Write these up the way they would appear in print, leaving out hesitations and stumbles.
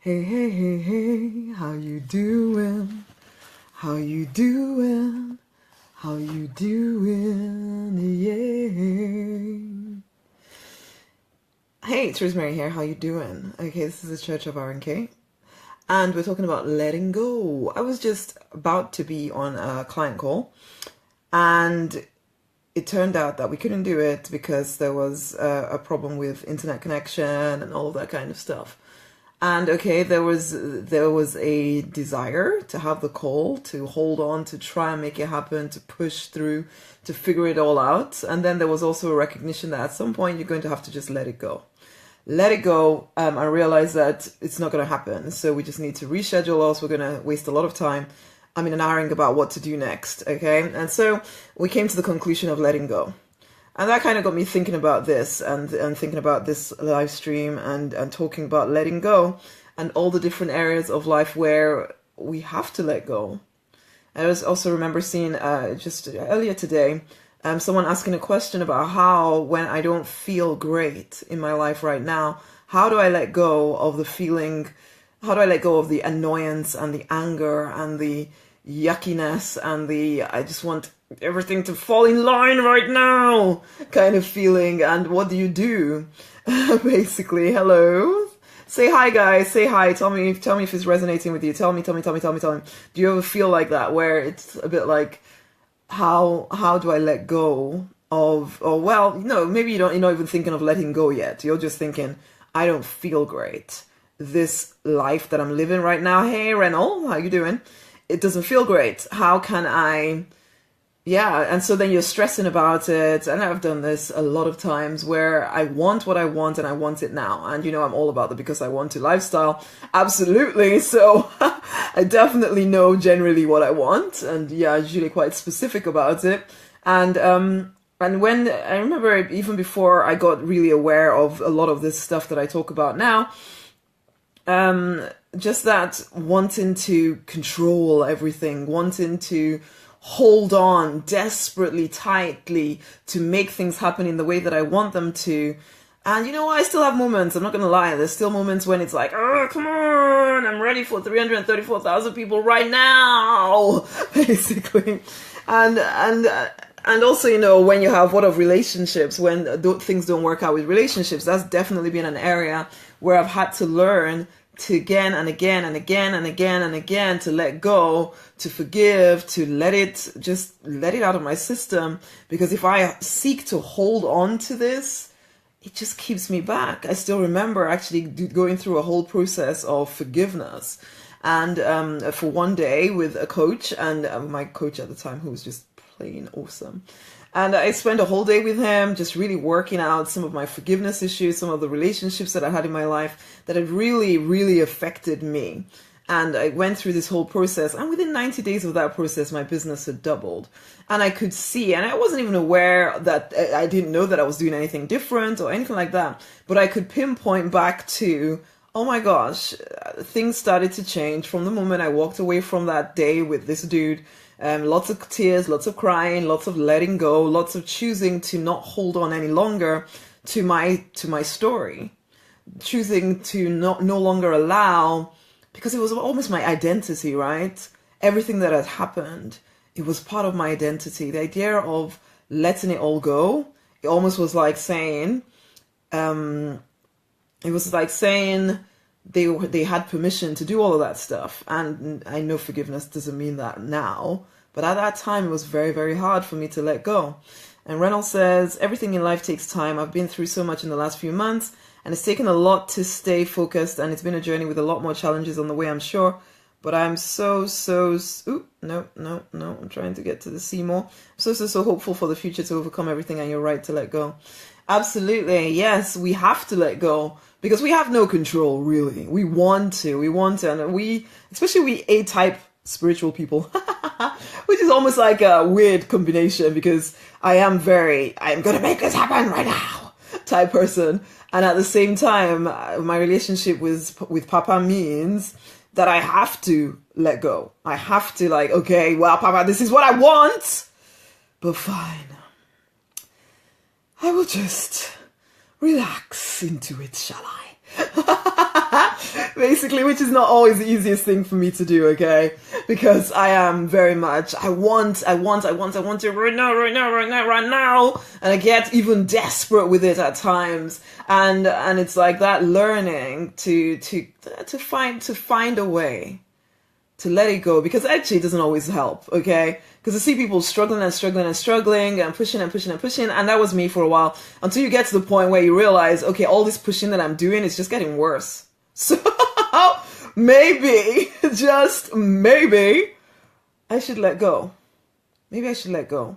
Hey, hey, hey, hey, how you doing? How you doing? How you doing? Yeah. Hey, it's Rosemary here. How you doing? Okay, this is the Church of RNK. And we're talking about letting go. I was just about to be on a client call, and it turned out that we couldn't do it because there was a problem with internet connection and all of that kind of stuff. And okay, there was a desire to have the call, to hold on, to try and make it happen, to push through, to figure it all out. And then there was also a recognition that at some point you're going to have to just let it go. Let it go and realize that it's not going to happen. So we just need to reschedule, else we're going to waste a lot of time. I'm in an airing about what to do next, okay? And so we came to the conclusion of letting go. And that kind of got me thinking about this and thinking about this live stream and talking about letting go and all the different areas of life where we have to let go. I also remember seeing just earlier today, someone asking a question about how, when I don't feel great in my life right now, how do I let go of the feeling, how do I let go of the annoyance and the anger and the yuckiness and the I just want everything to fall in line right now kind of feeling, and what do you do? Basically, hello, say hi guys, say hi, tell me if it's resonating with you, tell me. Do you ever feel like that, where it's a bit like, how do I let go of, or well, maybe you're not even thinking of letting go yet, you're just thinking, I don't feel great, this life that I'm living right now, hey Renal, how you doing? It doesn't feel great. How can I, and so then you're stressing about it. And I've done this a lot of times where I want what I want and I want it now. And I'm all about the because I want to lifestyle. Absolutely. So I definitely know generally what I want, and usually quite specific about it. And when I remember, even before I got really aware of a lot of this stuff that I talk about now, just that wanting to control everything, wanting to hold on desperately, tightly to make things happen in the way that I want them to. And I still have moments, I'm not going to lie, there's still moments when it's like, oh, come on, I'm ready for 334,000 people right now, basically. And also, when you have what of relationships, when things don't work out with relationships, that's definitely been an area where I've had to learn to again and again and again and again and again to let go, to forgive, to let it out of my system. Because if I seek to hold on to this, it just keeps me back. I still remember actually going through a whole process of forgiveness. And for one day with a coach, and my coach at the time, who was just plain awesome. And I spent a whole day with him, just really working out some of my forgiveness issues, some of the relationships that I had in my life that had really, really affected me. And I went through this whole process, and within 90 days of that process, my business had doubled. And I could see, and I wasn't even aware that, I didn't know that I was doing anything different or anything like that, but I could pinpoint back to, oh my gosh, things started to change from the moment I walked away from that day with this dude. Lots of tears, lots of crying, lots of letting go, lots of choosing to not hold on any longer to my story, choosing to no longer allow, because it was almost my identity, right? Everything that had happened, it was part of my identity. The idea of letting it all go, it almost was like saying, they had permission to do all of that stuff. And I know forgiveness doesn't mean that now, but at that time it was very, very hard for me to let go. And Reynolds says, everything in life takes time. I've been through so much in the last few months, and it's taken a lot to stay focused, and it's been a journey with a lot more challenges on the way, I'm sure. But I'm I'm trying to get to the see more. I'm so hopeful for the future to overcome everything, and you're right to let go. Absolutely. Yes, we have to let go because we have no control, really. We want to, and especially we A-type spiritual people, which is almost like a weird combination because I am going to make this happen right now type person. And at the same time, my relationship with Papa means that I have to let go. I have to okay, well, Papa, this is what I want, but fine. I will just relax into it, shall I? Basically, which is not always the easiest thing for me to do, okay? Because I am very much, I want it right now, right now. And I get even desperate with it at times. And it's like that learning to find a way to let it go, because actually it doesn't always help, okay? Because I see people struggling and pushing, and that was me for a while, until you get to the point where you realize, okay, all this pushing that I'm doing is just getting worse. So maybe, just maybe, I should let go. Maybe I should let go.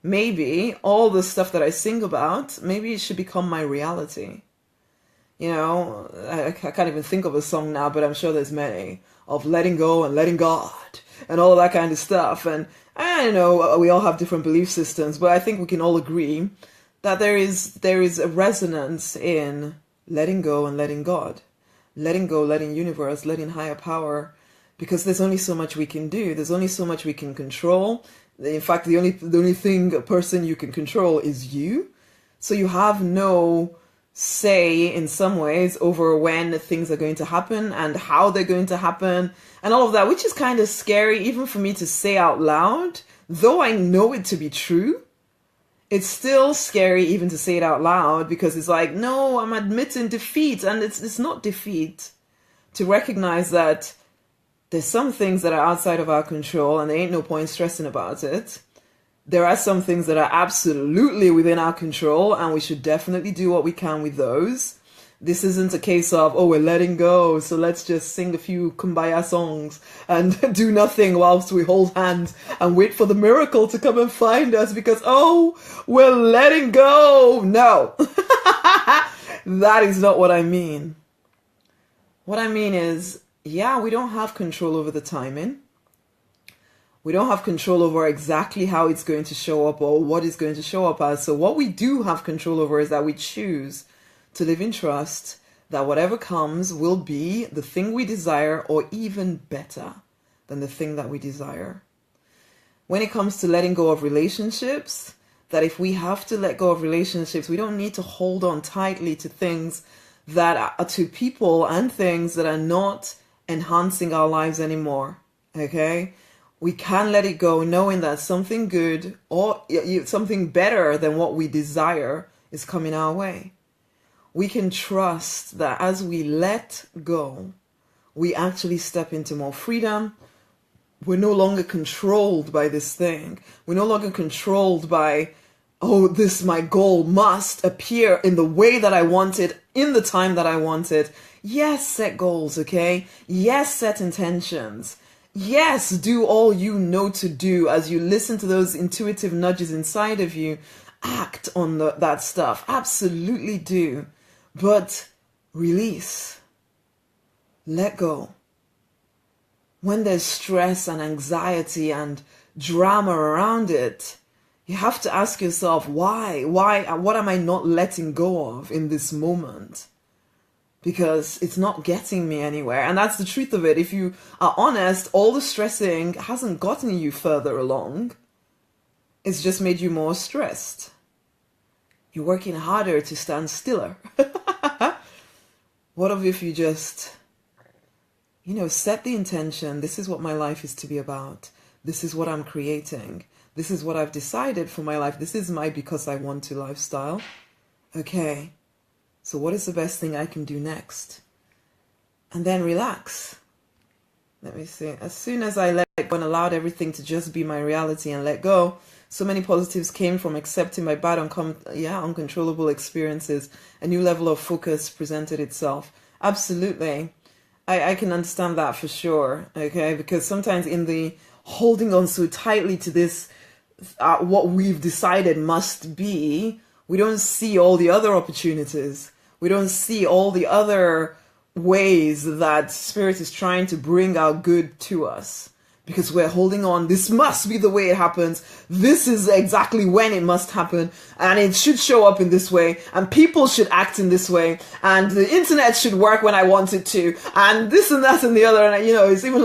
Maybe all the stuff that I sing about, maybe it should become my reality. You know, I can't even think of a song now, but I'm sure there's many, of letting go and letting God and all of that kind of stuff. And I know we all have different belief systems, but I think we can all agree that there is a resonance in letting go and letting God. Letting go, letting universe, letting higher power, because there's only so much we can do. There's only so much we can control. In fact, the only person you can control is you. So you have no say in some ways over when things are going to happen and how they're going to happen and all of that, which is kind of scary even for me to say out loud. Though I know it to be true, it's still scary even to say it out loud, because it's like, no, I'm admitting defeat, and it's not defeat. To recognize that there's some things that are outside of our control and there ain't no point stressing about it. There are some things that are absolutely within our control, and we should definitely do what we can with those. This isn't a case of, oh, we're letting go, so let's just sing a few kumbaya songs and do nothing whilst we hold hands and wait for the miracle to come and find us because, oh, we're letting go. No, that is not what I mean. What I mean is, yeah, we don't have control over the timing. We don't have control over exactly how it's going to show up or what it's going to show up as. So what we do have control over is that we choose to live in trust that whatever comes will be the thing we desire, or even better than the thing that we desire. When it comes to letting go of relationships, that if we have to let go of relationships, we don't need to hold on tightly to things that are, to people and things that are not enhancing our lives anymore. Okay? We can let it go knowing that something good or something better than what we desire is coming our way. We can trust that as we let go, we actually step into more freedom. We're no longer controlled by this thing. We're no longer controlled by, oh, this, my goal must appear in the way that I want it, in the time that I want it. Yes, set goals, okay? Yes, set intentions. Yes, do all you know to do as you listen to those intuitive nudges inside of you. Act on that stuff. Absolutely do. But release. Let go. When there's stress and anxiety and drama around it, you have to ask yourself, why? What am I not letting go of in this moment? Because it's not getting me anywhere. And that's the truth of it. If you are honest, all the stressing hasn't gotten you further along. It's just made you more stressed. You're working harder to stand stiller. What if you just, set the intention. This is what my life is to be about. This is what I'm creating. This is what I've decided for my life. This is my because I want to lifestyle. Okay. So what is the best thing I can do next? And then relax. Let me see. As soon as I let go and allowed everything to just be my reality and let go, so many positives came from accepting my bad, uncontrollable experiences. A new level of focus presented itself. Absolutely. I can understand that for sure. Okay. Because sometimes in the holding on so tightly to this, what we've decided must be, we don't see all the other opportunities. We don't see all the other ways that Spirit is trying to bring our good to us. Because we're holding on, this must be the way it happens. This is exactly when it must happen. And it should show up in this way. And people should act in this way. And the internet should work when I want it to. And this and that and the other. And, it's even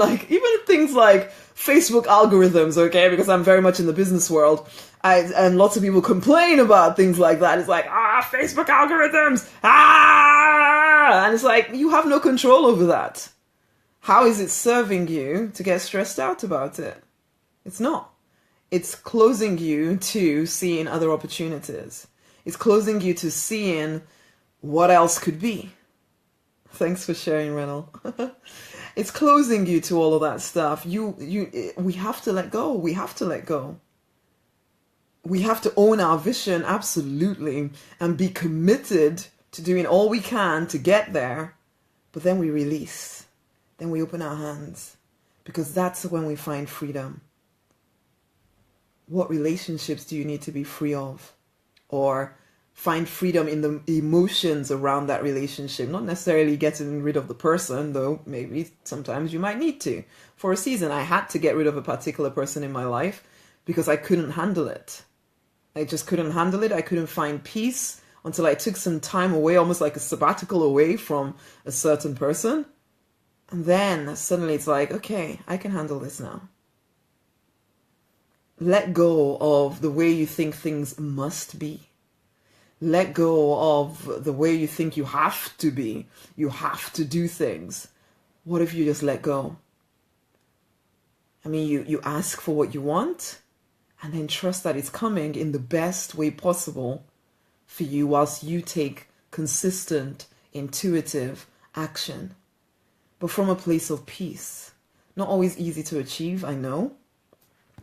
things like Facebook algorithms, okay? Because I'm very much in the business world. And lots of people complain about things like that. It's like, Facebook algorithms, Yeah, and it's like you have no control over that. How is it serving you to get stressed out about it? It's not. It's closing you to seeing other opportunities. It's closing you to seeing what else could be. Thanks for sharing, Renal. It's closing you to all of that stuff. We have to let go. We have to let go. We have to own our vision, absolutely, and be committed to doing all we can to get there. But then we release. Then we open our hands. Because that's when we find freedom. What relationships do you need to be free of? Or find freedom in the emotions around that relationship. Not necessarily getting rid of the person, though maybe sometimes you might need to. For a season, I had to get rid of a particular person in my life because I couldn't handle it. I just couldn't handle it. I couldn't find peace until I took some time away, almost like a sabbatical away from a certain person. And then suddenly it's like, okay, I can handle this now. Let go of the way you think things must be. Let go of the way you think you have to be. You have to do things. What if you just let go? I mean, you ask for what you want and then trust that it's coming in the best way possible for you whilst you take consistent, intuitive action. But from a place of peace. Not always easy to achieve, I know.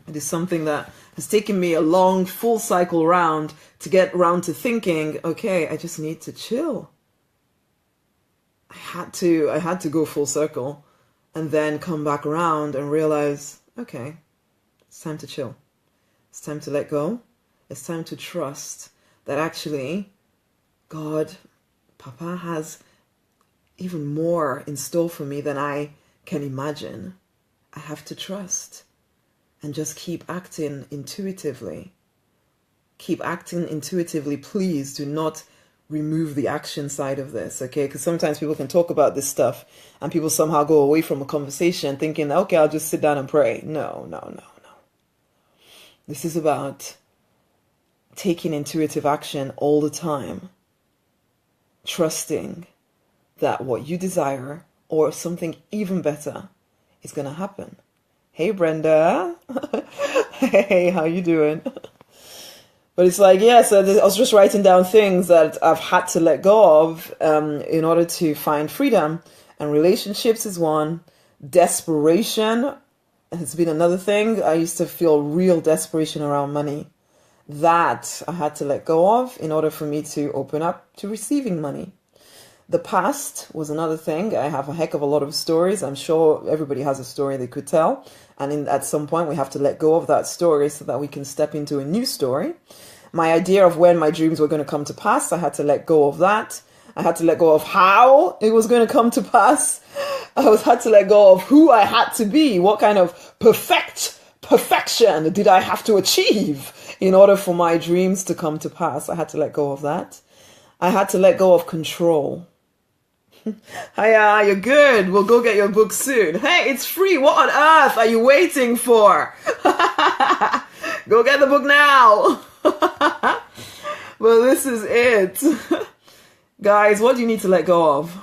It is something that has taken me a long, full cycle round to get around to thinking, okay, I just need to chill. I had to go full circle and then come back around and realize, okay, it's time to chill. It's time to let go. It's time to trust that actually God, Papa has even more in store for me than I can imagine. I have to trust. And just keep acting intuitively. Keep acting intuitively. Please do not remove the action side of this, okay? Because sometimes people can talk about this stuff and people somehow go away from a conversation thinking, okay, I'll just sit down and pray. No. This is about taking intuitive action all the time. Trusting that what you desire or something even better is going to happen. Hey, Brenda. Hey, how you doing? But it's like, yeah, so I was just writing down things that I've had to let go of in order to find freedom. And relationships is one. Desperation has been another thing. I used to feel real desperation around money. That I had to let go of in order for me to open up to receiving money. The past was another thing. I have a heck of a lot of stories. I'm sure everybody has a story they could tell. And at some point, we have to let go of that story so that we can step into a new story. My idea of when my dreams were going to come to pass, I had to let go of that. I had to let go of how it was going to come to pass. I had to let go of who I had to be. What kind of perfection did I have to achieve in order for my dreams to come to pass? I had to let go of that. I had to let go of control. Hiya, you're good. We'll go get your book soon. Hey, it's free. What on earth are you waiting for? Go get the book now. Well, this is it. Guys, what do you need to let go of?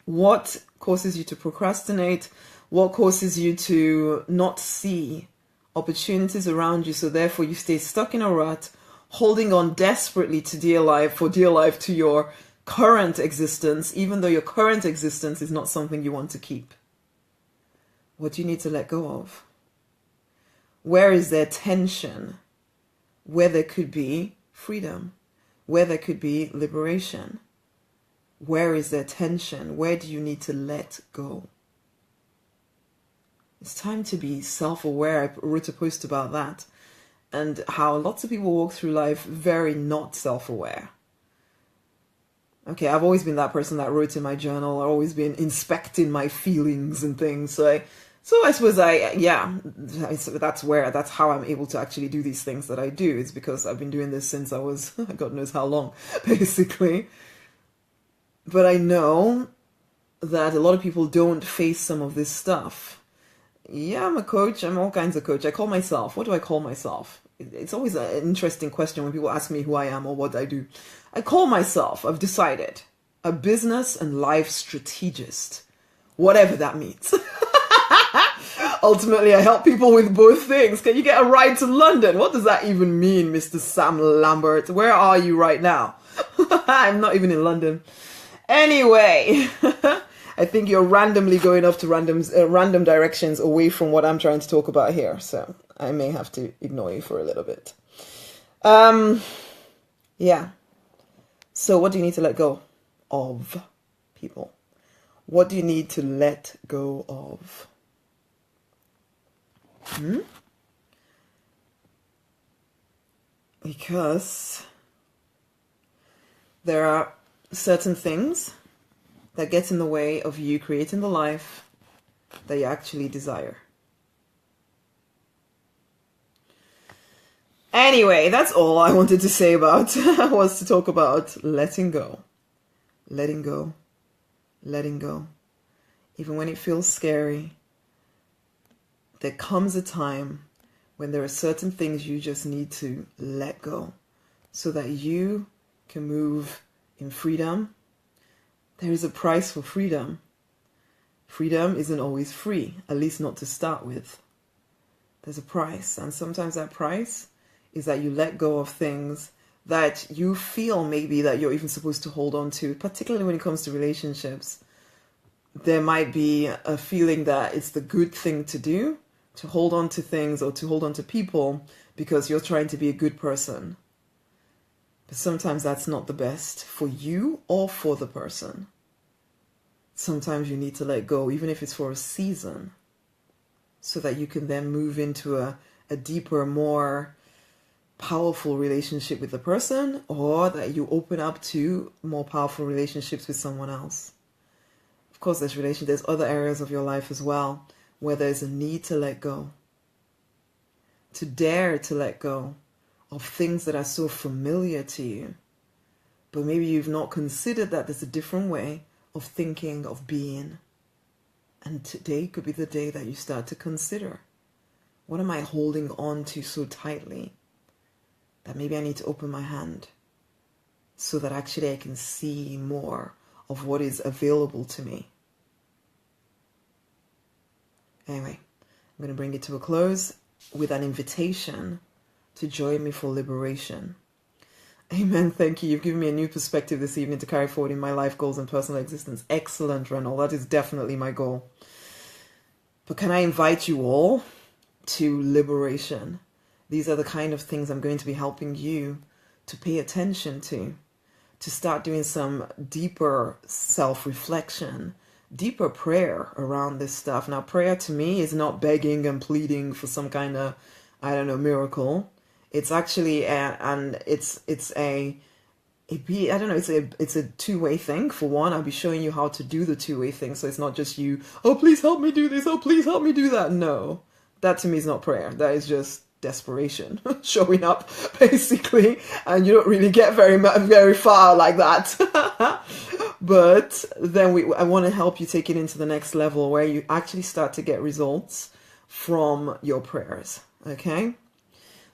What causes you to procrastinate? What causes you to not see opportunities around you, so therefore you stay stuck in a rut, holding on desperately to dear life to your current existence, even though your current existence is not something you want to keep? What do you need to let go of? Where is there tension? Where there could be freedom? Where there could be liberation? Where is there tension? Where do you need to let go? It's time to be self-aware. I wrote a post about that and how lots of people walk through life very not self-aware. Okay, I've always been that person that wrote in my journal. I've always been inspecting my feelings and things. So I suppose that's how I'm able to actually do these things that I do. It's because I've been doing this since I was, God knows how long, basically. But I know that a lot of people don't face some of this stuff. Yeah, I'm a coach. I'm all kinds of coach. I call myself. What do I call myself? It's always an interesting question when people ask me who I am or what I do. I call myself. I've decided. a business and life strategist, whatever that means. Ultimately, I help people with both things. Can you get a ride to London? What does that even mean, Mr. Sam Lambert? Where are you right now? I'm not even in London. Anyway, I think you're randomly going off to random directions away from what I'm trying to talk about here. So I may have to ignore you for a little bit. Yeah. So what do you need to let go of, people? What do you need to let go of? Because there are certain things that get in the way of you creating the life that you actually desire. Anyway, that's all I wanted to say about was to talk about letting go. Letting go. Letting go. Even when it feels scary, there comes a time when there are certain things you just need to let go so that you can move in freedom. There is a price for freedom. Freedom isn't always free, at least not to start with. There's a price, and sometimes that price is that you let go of things that you feel maybe that you're even supposed to hold on to, particularly when it comes to relationships. There might be a feeling that it's the good thing to do, to hold on to things or to hold on to people because you're trying to be a good person. But sometimes that's not the best for you or for the person. Sometimes you need to let go, even if it's for a season, so that you can then move into a deeper, more powerful relationship with the person, or that you open up to more powerful relationships with someone else. Of course, there's other areas of your life as well where there's a need to let go, to dare to let go of things that are so familiar to you. But maybe you've not considered that there's a different way of thinking, of being. And today could be the day that you start to consider, what am I holding on to so tightly that maybe I need to open my hand so that actually I can see more of what is available to me. Anyway, I'm going to bring it to a close with an invitation to join me for liberation. Amen. Thank you. You've given me a new perspective this evening to carry forward in my life goals and personal existence. Excellent, Renal. That is definitely my goal. But can I invite you all to liberation? These are the kind of things I'm going to be helping you to pay attention to start doing some deeper self-reflection, deeper prayer around this stuff. Now, prayer to me is not begging and pleading for some kind of, miracle. It's actually it's a two-way thing. For one, I'll be showing you how to do the two-way thing. So it's not just you, oh, please help me do this. Oh, please help me do that. No, that to me is not prayer. That is just desperation showing up, basically. And you don't really get very far like that. But then I want to help you take it into the next level where you actually start to get results from your prayers. Okay?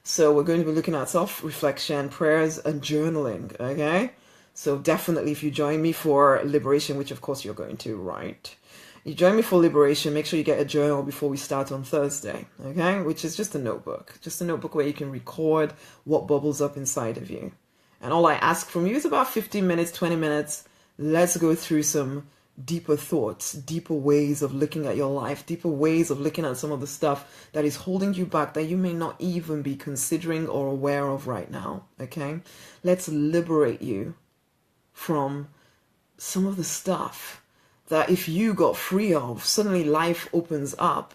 So we're going to be looking at self-reflection, prayers, and journaling, okay? So definitely if you join me for liberation, which of course you're going to, right? You join me for liberation, make sure you get a journal before we start on Thursday, okay? Which is just a notebook where you can record what bubbles up inside of you. And all I ask from you is about 15 minutes, 20 minutes. Let's go through some deeper thoughts, deeper ways of looking at your life, deeper ways of looking at some of the stuff that is holding you back that you may not even be considering or aware of right now, okay? Let's liberate you from some of the stuff that if you got free of, suddenly life opens up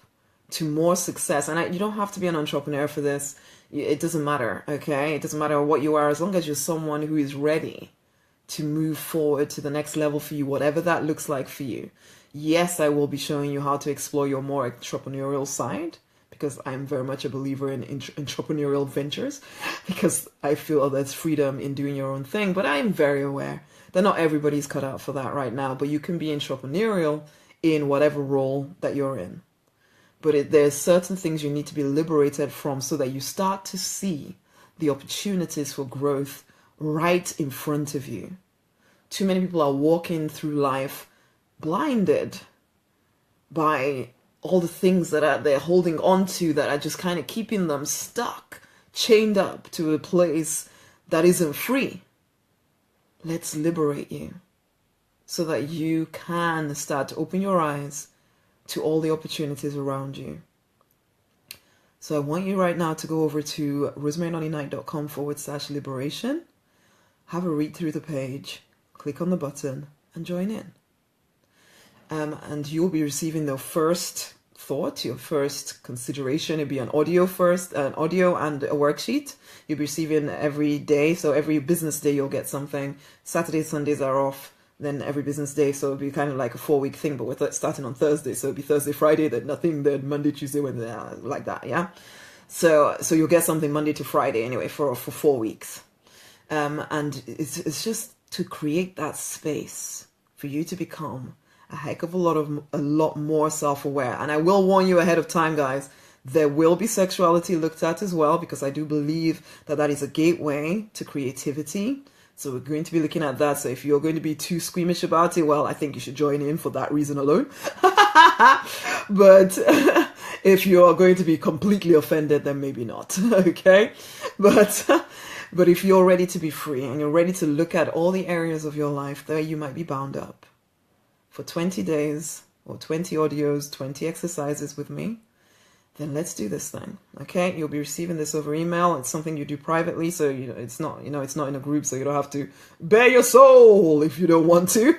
to more success. And you don't have to be an entrepreneur for this. It doesn't matter, okay? It doesn't matter what you are, as long as you're someone who is ready to move forward to the next level for you, whatever that looks like for you. Yes, I will be showing you how to explore your more entrepreneurial side, because I'm very much a believer in entrepreneurial ventures, because I feel there's freedom in doing your own thing. But I'm very aware that not everybody's cut out for that right now, but you can be entrepreneurial in whatever role that you're in. But there's certain things you need to be liberated from so that you start to see the opportunities for growth right in front of you, Too many people are walking through life blinded by all the things that they're holding on to that are just kind of keeping them stuck, chained up to a place that isn't free. Let's liberate you so that you can start to open your eyes to all the opportunities around you. So I want you right now to go over to rosemarynonnyknight.com/liberation, have a read through the page, click on the button and join in. And you'll be receiving the first thought, your first consideration. It'll be an audio and a worksheet. You'll be receiving every day. So every business day you'll get something. Saturdays, Sundays are off. Then every business day. So it'll be kind of like a 4-week thing, but we're starting on Thursday. So it'll be Thursday, Friday, then nothing, then Monday, Tuesday, Wednesday, like that. Yeah. So you'll get something Monday to Friday anyway for 4 weeks. And it's just to create that space for you to become a heck of a lot more self-aware. And I will warn you ahead of time, guys, there will be sexuality looked at as well, because I do believe that is a gateway to creativity. So we're going to be looking at that. So if you're going to be too squeamish about it, well, I think you should join in for that reason alone. But if you are going to be completely offended, then maybe not. Okay. But if you're ready to be free and you're ready to look at all the areas of your life that you might be bound up for 20 days or 20 audios, 20 exercises with me, then let's do this thing. Okay. You'll be receiving this over email. It's something you do privately. So, it's not in a group. So you don't have to bare your soul if you don't want to.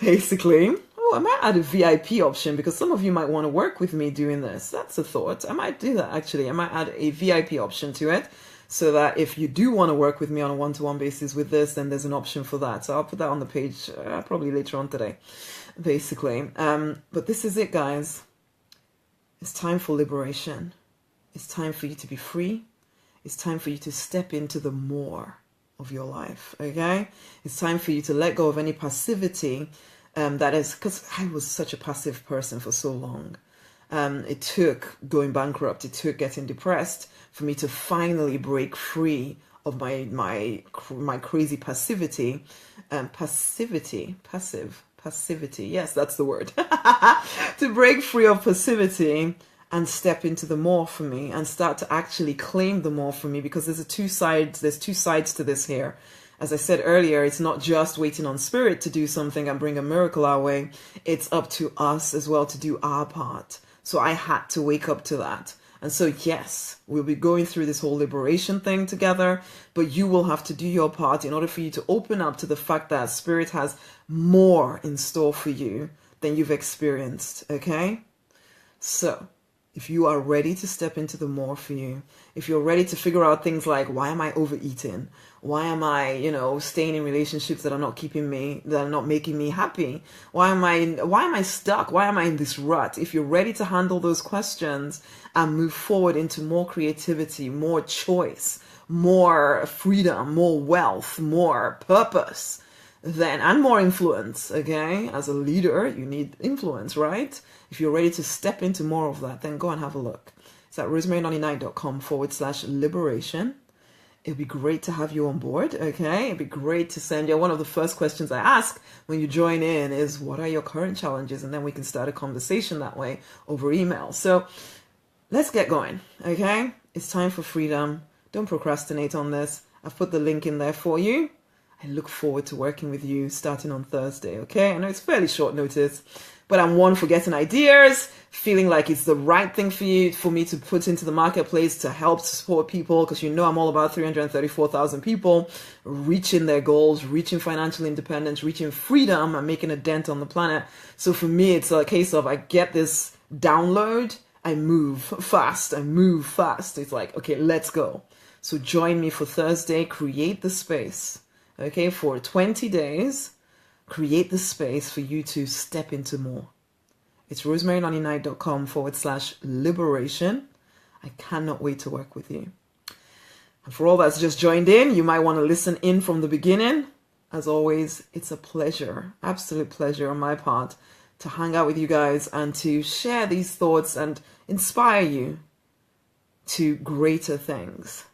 Basically. Oh, I might add a VIP option because some of you might want to work with me doing this. That's a thought. I might do that actually. I might add a VIP option to it, so that if you do want to work with me on a one-to-one basis with this, then there's an option for that. So I'll put that on the page probably later on today, basically. But this is it, guys. It's time for liberation. It's time for you to be free. It's time for you to step into the more of your life, okay? It's time for you to let go of any passivity that is, because I was such a passive person for so long. It took going bankrupt, it took getting depressed for me to finally break free of my crazy passivity. Passivity. Yes, that's the word. To break free of passivity and step into the more for me and start to actually claim the more for me, because there's two sides to this here. As I said earlier, it's not just waiting on spirit to do something and bring a miracle our way. It's up to us as well to do our part. So I had to wake up to that. And so, yes, we'll be going through this whole liberation thing together, but you will have to do your part in order for you to open up to the fact that spirit has more in store for you than you've experienced, okay? So, if you are ready to step into the more for you, if you're ready to figure out things like, why am I overeating? Why am I, staying in relationships that are not that are not making me happy? Why am I stuck? Why am I in this rut? If you're ready to handle those questions and move forward into more creativity, more choice, more freedom, more wealth, more purpose, and more influence, okay? As a leader, you need influence, right? If you're ready to step into more of that, then go and have a look. It's at rosemarynonnyknight.com/liberation. It'd be great to have you on board, okay? It'd be great to send you. One of the first questions I ask when you join in is, what are your current challenges? And then we can start a conversation that way over email. So let's get going, okay? It's time for freedom. Don't procrastinate on this. I've put the link in there for you. I look forward to working with you starting on Thursday, okay? I know it's fairly short notice, but I'm one for getting ideas, feeling like it's the right thing for me to put into the marketplace to help support people, because I'm all about 334,000 people reaching their goals, reaching financial independence, reaching freedom, and making a dent on the planet. So for me, it's a case of I get this download, I move fast. It's like, okay, let's go. So join me for Thursday, create the space. Okay, for 20 days, create the space for you to step into more. It's rosemarynonnyknight.com/liberation. I cannot wait to work with you. And for all that's just joined in, you might want to listen in from the beginning. As always, it's a pleasure, absolute pleasure on my part to hang out with you guys and to share these thoughts and inspire you to greater things.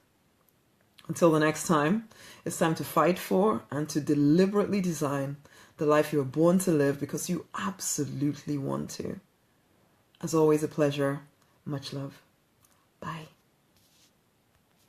Until the next time, it's time to fight for and to deliberately design the life you were born to live because you absolutely want to. As always, a pleasure. Much love. Bye.